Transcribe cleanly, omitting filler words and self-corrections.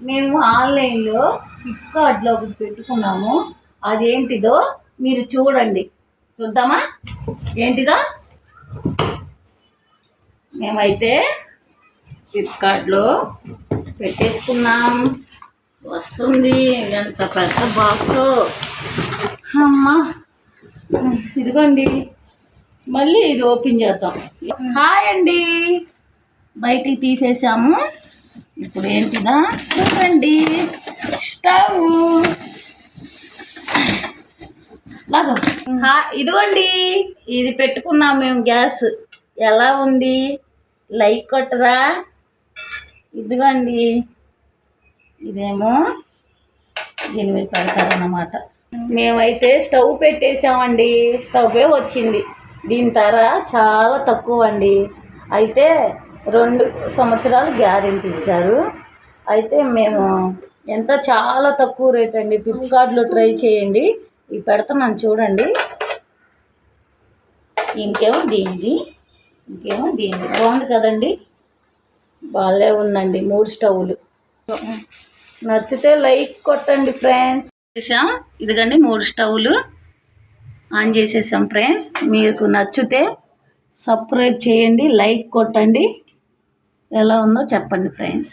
మేము ఆన్లైన్లో ఫ్లిప్కార్ట్లో ఒకటి పెట్టుకున్నాము. అదేంటిదో మీరు చూడండి. చూద్దామా ఏంటిదో? మేమైతే ఫ్లిప్కార్ట్లో పెట్టేసుకున్నాం. వస్తుంది. ఎంత పెద్ద బాక్స్ అమ్మా. ఇదిగోండి. మళ్ళీ ఇది ఓపెన్ చేద్దాం. హాయ్ అండి, బయటికి తీసేసాము. ఇప్పుడు ఏంటిదా చూడండి. స్టవ్ లాగా. ఇదిగోండి, ఇది పెట్టుకున్నాం మేము. గ్యాస్ ఎలా ఉంది? లైక్ కొట్టరా? ఇదిగోండి, ఇదేమో దీని మీద పెడతారన్నమాట. మేమైతే స్టవ్ పెట్టేసామండి. స్టవ్వే వచ్చింది. దీని ధర చాలా తక్కువ అండి. అయితే 2 సంవత్సరాలు గ్యారెంటీ ఇచ్చారు. అయితే మేము చాలా తక్కువ రేట్ అండి. ఫ్లిప్కార్ట్లో ట్రై చేయండి. ఇవి పెడుతున్నాను చూడండి. ఇంకేమో దీనిది బాగుంది కదండి. బాగాలే ఉందండి. 3 స్టవ్లు. నచ్చితే లైక్ కొట్టండి ఫ్రెండ్స్. ఇదిగండి 3 స్టవ్లు ఆన్ చేసేసాం ఫ్రెండ్స్. మీకు నచ్చితే సబ్స్క్రైబ్ చేయండి, లైక్ కొట్టండి. ఎలా ఉందో చెప్పండి ఫ్రెండ్స్.